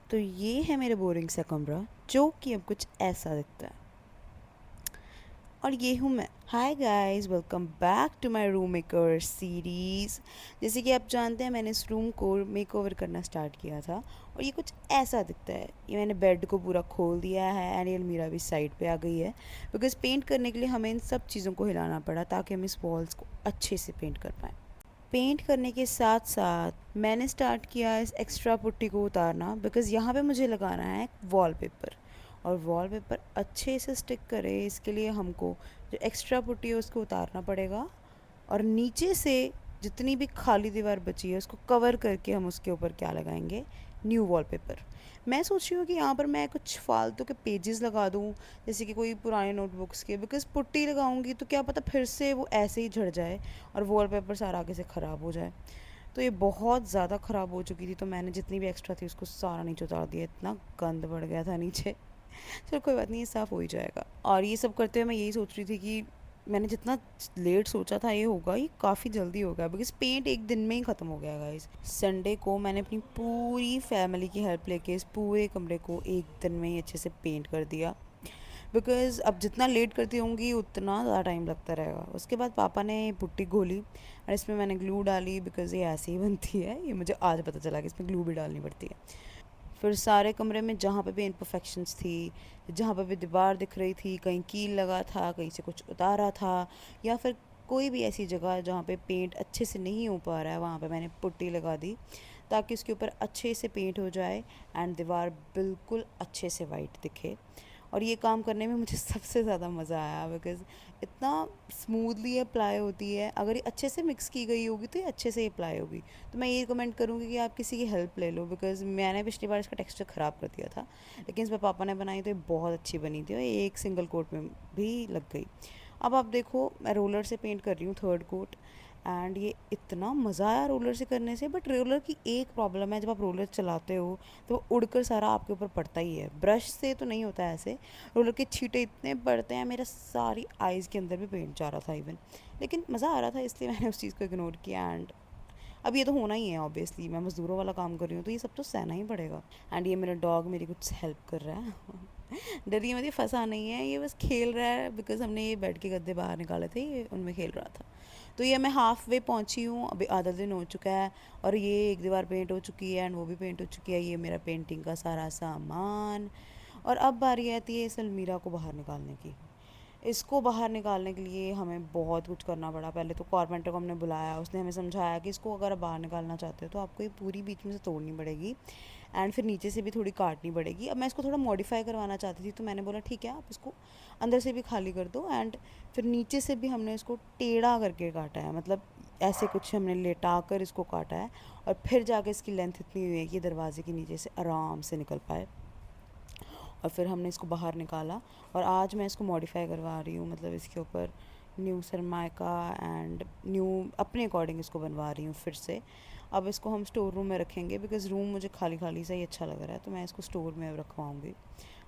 तो ये है मेरा बोरिंग सा कमरा जो कि अब कुछ ऐसा दिखता है। और ये हूँ मैं। Hi guys, welcome back to my room maker series. जैसे कि आप जानते हैं, मैंने इस रूम को मेकओवर करना स्टार्ट किया था और ये कुछ ऐसा दिखता है। ये मैंने बेड को पूरा खोल दिया है एंड ये अलमीरा भी साइड पे आ गई है बिकॉज पेंट करने के लिए हमें इन सब चीज़ों को हिलाना पड़ा ताकि हम इस वॉल्स को अच्छे से पेंट कर पाएँ। पेंट करने के साथ साथ मैंने स्टार्ट किया इस एक्स्ट्रा पुट्टी को उतारना बिकॉज़ यहाँ पे मुझे लगाना है वॉलपेपर। और वॉलपेपर अच्छे से स्टिक करे इसके लिए हमको जो एक्स्ट्रा पुट्टी है उसको उतारना पड़ेगा और नीचे से जितनी भी खाली दीवार बची है उसको कवर करके हम उसके ऊपर क्या लगाएंगे, न्यू वॉलपेपर। मैं सोच रही हूँ कि यहाँ पर मैं कुछ फालतू के पेजेस लगा दूँ, जैसे कि कोई पुराने नोटबुक्स के, बिकॉज पुट्टी लगाऊंगी तो क्या पता फिर से वो ऐसे ही झड़ जाए और वॉलपेपर सारा आगे से ख़राब हो जाए। तो ये बहुत ज़्यादा ख़राब हो चुकी थी तो मैंने जितनी भी एक्स्ट्रा थी उसको सारा नीचे उतार दिया। इतना गंद बढ़ गया था नीचे। चलो कोई बात नहीं, ये साफ़ हो ही जाएगा। और ये सब करते हुए मैं यही सोच रही थी कि मैंने जितना लेट सोचा था ये होगा, ये काफ़ी जल्दी हो गया बिकॉज पेंट एक दिन में ही ख़त्म हो गया गाइस। संडे को मैंने अपनी पूरी फैमिली की हेल्प लेके इस पूरे कमरे को एक दिन में ही अच्छे से पेंट कर दिया बिकॉज़ अब जितना लेट करती होंगी उतना ज़्यादा टाइम लगता रहेगा। उसके बाद पापा ने पुट्टी घोली और इसमें मैंने ग्लू डाली बिकॉज़ ये ऐसे ही बनती है। ये मुझे आज पता चला कि इसमें ग्लू भी डालनी पड़ती है। फिर सारे कमरे में जहाँ पे भी इम्परफेक्शंस थी, जहाँ पे भी दीवार दिख रही थी, कहीं कील लगा था, कहीं से कुछ उतारा था, या फिर कोई भी ऐसी जगह जहाँ पे पेंट अच्छे से नहीं हो पा रहा है, वहाँ पे मैंने पुट्टी लगा दी ताकि उसके ऊपर अच्छे से पेंट हो जाए एंड दीवार बिल्कुल अच्छे से वाइट दिखे। और ये काम करने में मुझे सबसे ज़्यादा मज़ा आया बिकॉज़ इतना स्मूथली अप्लाई होती है। अगर ये अच्छे से मिक्स की गई होगी तो ये अच्छे से अप्लाई होगी। तो मैं ये रिकमेंड करूँगी कि आप किसी की हेल्प ले लो बिकॉज़ मैंने पिछली बार इसका टेक्सचर ख़राब कर दिया था, लेकिन इस बार पापा ने बनाई तो ये बहुत अच्छी बनी थी और ये एक सिंगल कोट में भी लग गई। अब आप देखो, मैं रोलर से पेंट कर रही हूँ थर्ड कोट एंड ये इतना मज़ा आया रोलर से करने से। बट रोलर की एक प्रॉब्लम है, जब आप रोलर चलाते हो तो वो उड़कर सारा आपके ऊपर पड़ता ही है। ब्रश से तो नहीं होता है ऐसे, रोलर के छींटे इतने पड़ते हैं, मेरा सारी आइज़ के अंदर भी पेंट जा रहा था इवन। लेकिन मज़ा आ रहा था इसलिए मैंने उस चीज़ को इग्नोर किया एंड अब ये तो होना ही है ऑब्वियसली। मैं मज़दूरों वाला काम कर रही हूँ तो ये सब तो सहना ही पड़ेगा। एंड ये मेरा डॉग मेरी कुछ हेल्प कर रहा है। डरिए मत, ये फंसा नहीं है, ये बस खेल रहा है बिकॉज हमने ये बेड के गद्दे बाहर निकाले थे, ये उनमें खेल रहा था। तो ये मैं हाफ वे पहुँची हूँ, अभी आधा दिन हो चुका है और ये एक दीवार पेंट हो चुकी है एंड वो भी पेंट हो चुकी है। ये मेरा पेंटिंग का सारा सामान। और अब बारी आती है इस अलमीरा को बाहर निकालने की। इसको बाहर निकालने के लिए हमें बहुत कुछ करना पड़ा। पहले तो कारपेंटर को हमने बुलाया, उसने हमें समझाया कि इसको अगर आप बाहर निकालना चाहते हो तो आपको ये पूरी बीच में से तोड़नी पड़ेगी एंड फिर नीचे से भी थोड़ी काटनी पड़ेगी। अब मैं इसको थोड़ा मॉडिफाई करवाना चाहती थी तो मैंने बोला ठीक है, आप इसको अंदर से भी खाली कर दो एंड फिर नीचे से भी हमने इसको टेढ़ा करके काटा है। मतलब ऐसे कुछ हमने लेटा कर इसको काटा है और फिर जाके इसकी लेंथ इतनी हुई है कि दरवाजे के नीचे से आराम से निकल पाए। और फिर हमने इसको बाहर निकाला और आज मैं इसको मॉडिफाई करवा रही हूँ। मतलब इसके ऊपर न्यू सरमाइका एंड न्यू अपने अकॉर्डिंग इसको बनवा रही हूँ फिर से। अब इसको हम स्टोर रूम में रखेंगे बिकॉज़ रूम मुझे खाली खाली सा ही अच्छा लग रहा है, तो मैं इसको स्टोर में अब रखवाऊँगी।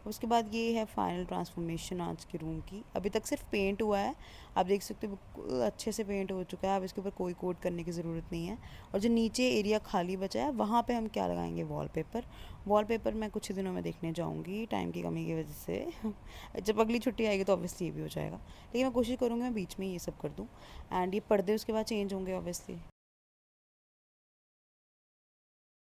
उसके बाद ये है फाइनल ट्रांसफॉर्मेशन आज के रूम की। अभी तक सिर्फ पेंट हुआ है, आप देख सकते हो बिल्कुल अच्छे से पेंट हो चुका है। अब इसके ऊपर कोई कोट करने की ज़रूरत नहीं है। और जो नीचे एरिया खाली बचा है वहाँ पे हम क्या लगाएंगे, वॉलपेपर। वॉलपेपर मैं कुछ ही दिनों में देखने जाऊँगी टाइम की कमी की वजह से। जब अगली छुट्टी आएगी तो ऑब्वियसली ये भी हो जाएगा, लेकिन मैं कोशिश करूँगी मैं बीच में ये सब कर दूँ। एंड ये पर्दे उसके बाद चेंज होंगे ऑब्वियसली